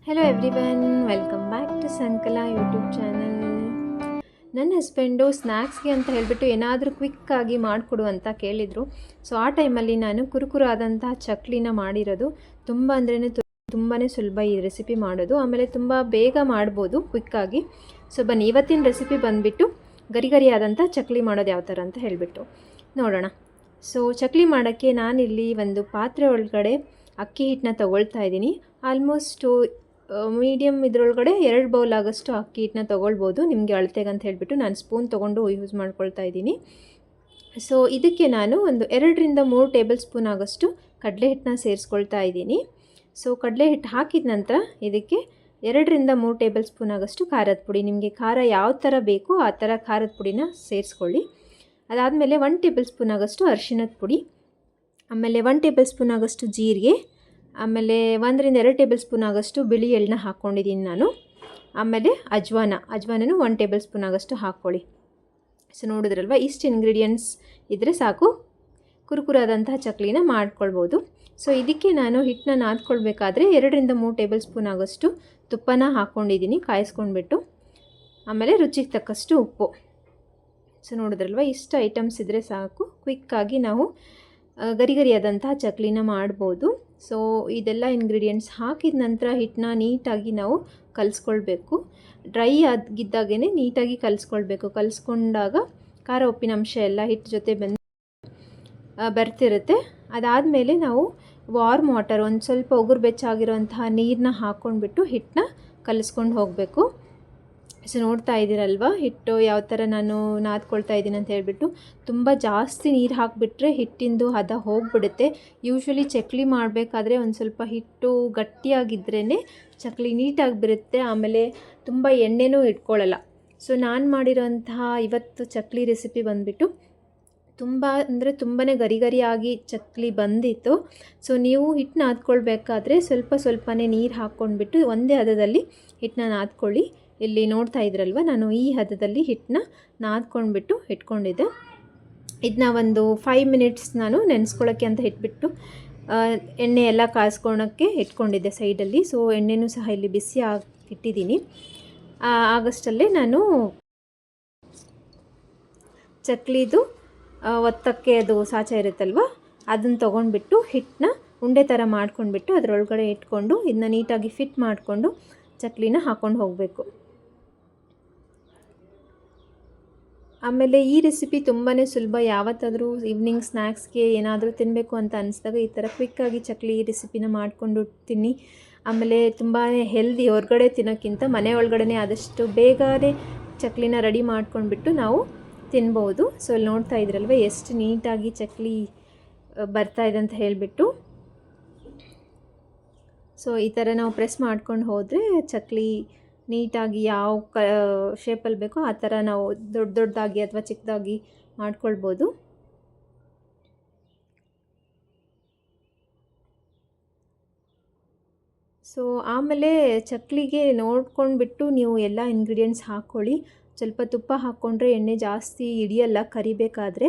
Hello everyone, welcome back to Sankala YouTube channel. ನನ್ನ husband ಸ್ನ್ಯಾಕ್ಸ್ಗೆ ಅಂತ ಹೇಳಿಬಿಟ್ಟು ಏನಾದರೂ ಕ್ವಿಕ್ಕಾಗಿ ಮಾಡಿಕೊಡು ಅಂತ ಕೇಳಿದರು. ಸೊ ಆ ಟೈಮಲ್ಲಿ ನಾನು ಕುರುಕುರು ಆದಂತಹ ಚಕ್ಲಿನ ಮಾಡಿರೋದು. ತುಂಬ ಅಂದ್ರೇ ತುಂಬಾ ಸುಲಭ ಈ ರೆಸಿಪಿ ಮಾಡೋದು. ಆಮೇಲೆ ತುಂಬ ಬೇಗ ಮಾಡ್ಬೋದು ಕ್ವಿಕ್ಕಾಗಿ. ಸೊ ಬನ್ನಿ, ಇವತ್ತಿನ ರೆಸಿಪಿ ಬಂದುಬಿಟ್ಟು ಗರಿ ಗರಿ ಆದಂಥ ಚಕ್ಲಿ ಮಾಡೋದು ಯಾವ ಥರ ಅಂತ ಹೇಳಿಬಿಟ್ಟು ನೋಡೋಣ. ಸೊ ಚಕ್ಲಿ ಮಾಡೋಕ್ಕೆ ನಾನಿಲ್ಲಿ ಒಂದು ಪಾತ್ರೆ ಒಳಗಡೆ ಅಕ್ಕಿ ಹಿಟ್ಟನ್ನ ತೊಗೊಳ್ತಾ ಇದ್ದೀನಿ. ಆಲ್ಮೋಸ್ಟು ಮೀಡಿಯಮ್ ಇದರೊಳಗಡೆ 2 ಬೌಲ್ ಆಗೋಷ್ಟು ಅಕ್ಕಿ ಹಿಟ್ಟನ್ನ ತೊಗೊಳ್ಬೋದು. ನಿಮಗೆ ಅಳತೆಗೆ ಅಂತ ಹೇಳಿಬಿಟ್ಟು ನಾನು ಸ್ಪೂನ್ ತೊಗೊಂಡು ಯೂಸ್ ಮಾಡ್ಕೊಳ್ತಾ ಇದ್ದೀನಿ. ಸೊ ಇದಕ್ಕೆ ನಾನು ಒಂದು 2ರಿಂದ 3 ಟೇಬಲ್ ಸ್ಪೂನ್ ಆಗೋಷ್ಟು ಕಡಲೆ ಹಿಟ್ಟನ್ನ ಸೇರಿಸ್ಕೊಳ್ತಾ ಇದ್ದೀನಿ. ಸೊ ಕಡಲೆ ಹಿಟ್ಟು ಹಾಕಿದ ನಂತರ ಇದಕ್ಕೆ 2ರಿಂದ 3 ಟೇಬಲ್ ಸ್ಪೂನ್ ಆಗೋಷ್ಟು ಖಾರದ ಪುಡಿ, ನಿಮಗೆ ಖಾರ ಯಾವ ಥರ ಬೇಕೋ ಆ ಥರ ಖಾರದ ಪುಡಿನ ಸೇರಿಸ್ಕೊಳ್ಳಿ. ಅದಾದಮೇಲೆ 1 ಟೇಬಲ್ ಸ್ಪೂನ್ ಆಗೋಷ್ಟು ಅರಿಶಿಣದ ಪುಡಿ, ಆಮೇಲೆ 1 ಟೇಬಲ್ ಸ್ಪೂನ್ ಆಗೋಷ್ಟು ಜೀರಿಗೆ, ಆಮೇಲೆ 1ರಿಂದ 2 ಟೇಬಲ್ ಸ್ಪೂನ್ ಆಗೋಷ್ಟು ಬಿಳಿ ಎಳ್ಳನ್ನ ಹಾಕ್ಕೊಂಡಿದ್ದೀನಿ ನಾನು. ಆಮೇಲೆ ಅಜ್ವಾನನು 1 ಟೇಬಲ್ ಸ್ಪೂನ್ ಆಗೋಷ್ಟು ಹಾಕ್ಕೊಳ್ಳಿ. ಸೊ ನೋಡಿದ್ರಲ್ವ, ಇಷ್ಟು ಇಂಗ್ರೀಡಿಯೆಂಟ್ಸ್ ಇದ್ದರೆ ಸಾಕು ಕುರುಕುರಾದಂತಹ ಚಕ್ಲಿನ ಮಾಡ್ಕೊಳ್ಬೋದು. ಸೊ ಇದಕ್ಕೆ ನಾನು ಹಿಟ್ಟನ್ನ ನಾದ್ಕೊಳ್ಬೇಕಾದ್ರೆ 2ರಿಂದ 3 ಟೇಬಲ್ ಸ್ಪೂನ್ ಆಗೋಷ್ಟು ತುಪ್ಪನ ಹಾಕ್ಕೊಂಡಿದ್ದೀನಿ ಕಾಯಿಸ್ಕೊಂಡ್ಬಿಟ್ಟು. ಆಮೇಲೆ ರುಚಿಗೆ ತಕ್ಕಷ್ಟು ಉಪ್ಪು. ಸೊ ನೋಡಿದ್ರಲ್ವ, ಇಷ್ಟು ಐಟಮ್ಸ್ ಇದ್ದರೆ ಸಾಕು ಕ್ವಿಕ್ಕಾಗಿ ನಾವು ಗರಿ ಗರಿಯಾದಂತಹ ಚಕ್ಲಿನ ಮಾಡ್ಬೋದು. ಸೊ ಇದೆಲ್ಲ ಇಂಗ್ರೀಡಿಯೆಂಟ್ಸ್ ಹಾಕಿದ ನಂತರ ಹಿಟ್ಟನ್ನ ನೀಟಾಗಿ ನಾವು ಕಲಿಸ್ಕೊಳ್ಬೇಕು. ಡ್ರೈ ಆಗಿದ್ದಾಗೇ ನೀಟಾಗಿ ಕಲಿಸ್ಕೊಳ್ಬೇಕು. ಕಲಿಸ್ಕೊಂಡಾಗ ಖಾರ ಉಪ್ಪಿನ ಅಂಶ ಎಲ್ಲ ಹಿಟ್ಟು ಜೊತೆ ಬರ್ತಿರುತ್ತೆ. ಅದಾದಮೇಲೆ ನಾವು ವಾರ್ಮ್ ವಾಟರ್, ಒಂದು ಸ್ವಲ್ಪ ಉಗುರು ಬೆಚ್ಚಾಗಿರೋಂತಹ ನೀರನ್ನ ಹಾಕ್ಕೊಂಡ್ಬಿಟ್ಟು ಹಿಟ್ಟನ್ನ ಕಲಿಸ್ಕೊಂಡು ಹೋಗಬೇಕು. ಸೊ ನೋಡ್ತಾ ಇದ್ದೀರಲ್ವ ಹಿಟ್ಟು ಯಾವ ಥರ ನಾನು ನಾದ್ಕೊಳ್ತಾ ಇದ್ದೀನಿ ಅಂತ ಹೇಳ್ಬಿಟ್ಟು. ತುಂಬ ಜಾಸ್ತಿ ನೀರು ಹಾಕಿಬಿಟ್ರೆ ಹಿಟ್ಟಿಂದು ಹದ ಹೋಗಿಬಿಡುತ್ತೆ. ಯೂಶ್ವಲಿ ಚಕ್ಲಿ ಮಾಡಬೇಕಾದ್ರೆ ಒಂದು ಸ್ವಲ್ಪ ಹಿಟ್ಟು ಗಟ್ಟಿಯಾಗಿದ್ರೇ ಚಕ್ಲಿ ನೀಟಾಗಿ ಬರುತ್ತೆ. ಆಮೇಲೆ ತುಂಬ ಎಣ್ಣೆನೂ ಇಟ್ಕೊಳ್ಳಲ್ಲ. ಸೊ ನಾನು ಮಾಡಿರೋಂತಹ ಇವತ್ತು ಚಕ್ಲಿ ರೆಸಿಪಿ ಬಂದುಬಿಟ್ಟು ತುಂಬ ಅಂದರೆ ತುಂಬಾ ಗರಿ ಗರಿಯಾಗಿ ಚಕ್ಲಿ ಬಂದಿತ್ತು. ಸೊ ನೀವು ಹಿಟ್ಟು ನಾದ್ಕೊಳ್ಬೇಕಾದ್ರೆ ಸ್ವಲ್ಪನೇ ನೀರು ಹಾಕ್ಕೊಂಡ್ಬಿಟ್ಟು ಒಂದೇ ಹದದಲ್ಲಿ ಹಿಟ್ಟನ್ನ ನಾದ್ಕೊಳ್ಳಿ. ಇಲ್ಲಿ ನೋಡ್ತಾ ಇದ್ರಲ್ವ, ನಾನು ಈ ಹದದಲ್ಲಿ ಹಿಟ್ಟನ್ನ ನಾದ್ಕೊಂಡ್ಬಿಟ್ಟು ಇಟ್ಕೊಂಡಿದ್ದೆ. ಇದನ್ನ ಒಂದು 5 ಮಿನಿಟ್ಸ್ ನಾನು ನೆನೆಸ್ಕೊಳ್ಳೋಕ್ಕೆ ಅಂತ ಇಟ್ಬಿಟ್ಟು ಎಣ್ಣೆ ಎಲ್ಲ ಕಾಯಿಸ್ಕೊಳಕ್ಕೆ ಇಟ್ಕೊಂಡಿದ್ದೆ ಸೈಡಲ್ಲಿ. ಸೊ ಎಣ್ಣೆನೂ ಸಹ ಇಲ್ಲಿ ಬಿಸಿ ಇಟ್ಟಿದ್ದೀನಿ. ಆಗಷ್ಟಲ್ಲೇ ನಾನು ಚಕ್ಲಿದು ಒತ್ತಕ್ಕೆ ಅದು ಸಾಚ ಇರುತ್ತಲ್ವ, ಅದನ್ನು ತೊಗೊಂಡ್ಬಿಟ್ಟು ಹಿಟ್ಟನ್ನ ಉಂಡೆ ಥರ ಮಾಡ್ಕೊಂಡ್ಬಿಟ್ಟು ಅದರೊಳಗಡೆ ಇಟ್ಕೊಂಡು ಇದನ್ನ ನೀಟಾಗಿ ಫಿಟ್ ಮಾಡಿಕೊಂಡು ಚಕ್ಲಿನ ಹಾಕ್ಕೊಂಡು ಹೋಗಬೇಕು. ಆಮೇಲೆ ಈ ರೆಸಿಪಿ ತುಂಬಾ ಸುಲಭ. ಯಾವತ್ತಾದರೂ ಈವ್ನಿಂಗ್ ಸ್ನ್ಯಾಕ್ಸ್ಗೆ ಏನಾದರೂ ತಿನ್ನಬೇಕು ಅಂತ ಅನಿಸಿದಾಗ ಈ ಥರ ಕ್ವಿಕ್ಕಾಗಿ ಚಕ್ಲಿ ರೆಸಿಪಿನ ಮಾಡಿಕೊಂಡು ತಿನ್ನಿ. ಆಮೇಲೆ ತುಂಬಾ ಹೆಲ್ದಿ. ಹೊರಗಡೆ ತಿನ್ನೋಕ್ಕಿಂತ ಮನೆ ಒಳಗಡೆ ಆದಷ್ಟು ಬೇಗನೆ ಚಕ್ಲಿನ ರೆಡಿ ಮಾಡ್ಕೊಂಡ್ಬಿಟ್ಟು ನಾವು ತಿನ್ಬೋದು. ಸೊ ಇಲ್ಲಿ ನೋಡ್ತಾ ಇದ್ರಲ್ವ ಎಷ್ಟು ನೀಟಾಗಿ ಚಕ್ಲಿ ಬರ್ತಾಯಿದೆ ಅಂತ ಹೇಳಿಬಿಟ್ಟು. ಸೊ ಈ ಥರ ನಾವು ಪ್ರೆಸ್ ಮಾಡ್ಕೊಂಡು ಹೋದರೆ ಚಕ್ಲಿ ನೀಟಾಗಿ ಯಾವ ಶೇಪಲ್ಲಿ ಬೇಕೋ ಆ ಥರ ನಾವು ದೊಡ್ಡದಾಗಿ ಅಥವಾ ಚಿಕ್ಕದಾಗಿ ಮಾಡ್ಕೊಳ್ಬೋದು. ಸೊ ಆಮೇಲೆ ಚಕ್ಲಿಗೆ ನೋಡ್ಕೊಂಡ್ಬಿಟ್ಟು ನೀವು ಎಲ್ಲ ಇಂಗ್ರೀಡಿಯೆಂಟ್ಸ್ ಹಾಕ್ಕೊಳ್ಳಿ. ಸ್ವಲ್ಪ ತುಪ್ಪ ಹಾಕ್ಕೊಂಡ್ರೆ ಎಣ್ಣೆ ಜಾಸ್ತಿ ಹಿಡಿಯಲ್ಲ ಕರಿಬೇಕಾದ್ರೆ.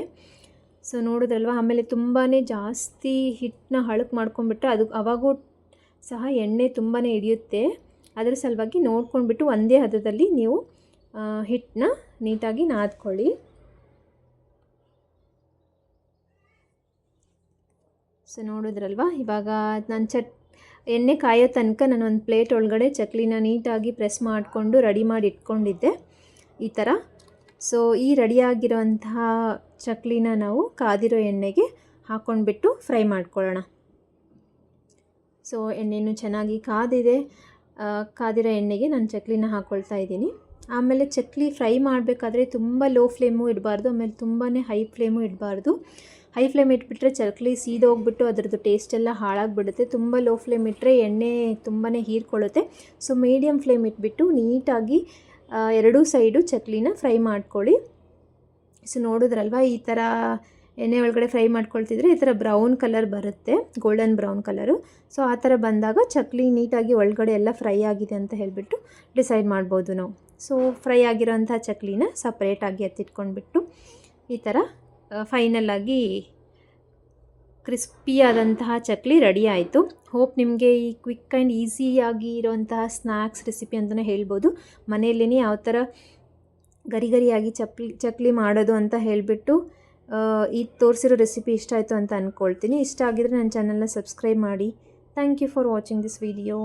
ಸೊ ನೋಡಿದ್ರಲ್ವ, ಆಮೇಲೆ ತುಂಬಾ ಜಾಸ್ತಿ ಹಿಟ್ಟನ್ನ ಹಳಕ್ಕೆ ಮಾಡ್ಕೊಂಡ್ಬಿಟ್ರೆ ಅದು ಅವಾಗೂ ಸಹ ಎಣ್ಣೆ ತುಂಬಾ ಹಿಡಿಯುತ್ತೆ. ಅದರ ಸಲುವಾಗಿ ನೋಡ್ಕೊಂಡ್ಬಿಟ್ಟು ಒಂದೇ ಹದದಲ್ಲಿ ನೀವು ಹಿಟ್ಟನ್ನ ನೀಟಾಗಿ ನಾದ್ಕೊಳ್ಳಿ. ಸೊ ನೋಡಿದ್ರಲ್ವ, ಇವಾಗ ನಾನು ಎಣ್ಣೆ ಕಾಯೋ ತನಕ ನಾನು ಒಂದು ಪ್ಲೇಟ್ ಒಳಗಡೆ ಚಕ್ಲಿನ ನೀಟಾಗಿ ಪ್ರೆಸ್ ಮಾಡಿಕೊಂಡು ರೆಡಿ ಮಾಡಿ ಇಟ್ಕೊಂಡಿದ್ದೆ ಈ ಥರ. ಸೊ ಈ ರೆಡಿಯಾಗಿರೋಂತಹ ಚಕ್ಲಿನ ನಾವು ಕಾದಿರೋ ಎಣ್ಣೆಗೆ ಹಾಕ್ಕೊಂಡ್ಬಿಟ್ಟು ಫ್ರೈ ಮಾಡ್ಕೊಳ್ಳೋಣ. ಸೊ ಎಣ್ಣೆನೂ ಚೆನ್ನಾಗಿ ಕಾದಿರೋ ಎಣ್ಣೆಗೆ ನಾನು ಚಕ್ಲಿನ ಹಾಕ್ಕೊಳ್ತಾ ಇದ್ದೀನಿ. ಆಮೇಲೆ ಚಕ್ಲಿ ಫ್ರೈ ಮಾಡಬೇಕಾದ್ರೆ ತುಂಬ ಲೋ ಫ್ಲೇಮು ಇಡಬಾರ್ದು, ಆಮೇಲೆ ತುಂಬಾ ಹೈ ಫ್ಲೇಮು ಇಡಬಾರ್ದು. ಹೈ ಫ್ಲೇಮ್ ಇಟ್ಬಿಟ್ರೆ ಚಕ್ಲಿ ಸೀದೋಗ್ಬಿಟ್ಟು ಅದರದ್ದು ಟೇಸ್ಟೆಲ್ಲ ಹಾಳಾಗಿಬಿಡುತ್ತೆ. ತುಂಬ ಲೋ ಫ್ಲೇಮ್ ಇಟ್ಟರೆ ಎಣ್ಣೆ ತುಂಬಾ ಹೀರ್ಕೊಳ್ಳುತ್ತೆ. ಸೊ ಮೀಡಿಯಮ್ ಫ್ಲೇಮ್ ಇಟ್ಬಿಟ್ಟು ನೀಟಾಗಿ ಎರಡೂ ಸೈಡು ಚಕ್ಲಿನ ಫ್ರೈ ಮಾಡ್ಕೊಳ್ಳಿ. ಸೊ ನೋಡಿದ್ರಲ್ವ, ಈ ಥರ ಎಣ್ಣೆ ಒಳಗಡೆ ಫ್ರೈ ಮಾಡ್ಕೊಳ್ತಿದ್ರೆ ಈ ಥರ ಬ್ರೌನ್ ಕಲರ್ ಬರುತ್ತೆ, ಗೋಲ್ಡನ್ ಬ್ರೌನ್ ಕಲರು. ಸೊ ಆ ಥರ ಬಂದಾಗ ಚಕ್ಲಿ ನೀಟಾಗಿ ಒಳಗಡೆ ಎಲ್ಲ ಫ್ರೈ ಆಗಿದೆ ಅಂತ ಹೇಳಿಬಿಟ್ಟು ಡಿಸೈಡ್ ಮಾಡ್ಬೋದು ನಾವು. ಸೊ ಫ್ರೈ ಆಗಿರೋಂಥ ಚಕ್ಲಿನ ಸಪ್ರೇಟಾಗಿ ಎತ್ತಿಟ್ಕೊಂಡ್ಬಿಟ್ಟು ಈ ಥರ ಫೈನಲಾಗಿ ಕ್ರಿಸ್ಪಿಯಾದಂತಹ ಚಕ್ಲಿ ರೆಡಿ ಆಯಿತು. ಹೋಪ್ ನಿಮಗೆ ಈ ಕ್ವಿಕ್ ಆ್ಯಂಡ್ ಈಸಿಯಾಗಿ ಇರೋಂತಹ ಸ್ನ್ಯಾಕ್ಸ್ ರೆಸಿಪಿ ಅಂತಲೇ ಹೇಳ್ಬೋದು. ಮನೆಯಲ್ಲೇ ಯಾವ ಥರ ಗರಿಗರಿಯಾಗಿ ಚಕ್ಲಿ ಮಾಡೋದು ಅಂತ ಹೇಳಿಬಿಟ್ಟು ಈ ತೋರಿಸಿರೋ ರೆಸಿಪಿ ಇಷ್ಟ ಆಯಿತು ಅಂತ ಅಂದ್ಕೊಳ್ತೀನಿ. ಇಷ್ಟ ಆಗಿದ್ರೆ ನನ್ನ ಚಾನಲ್ನ ಸಬ್ಸ್ಕ್ರೈಬ್ ಮಾಡಿ. Thank you for watching this video.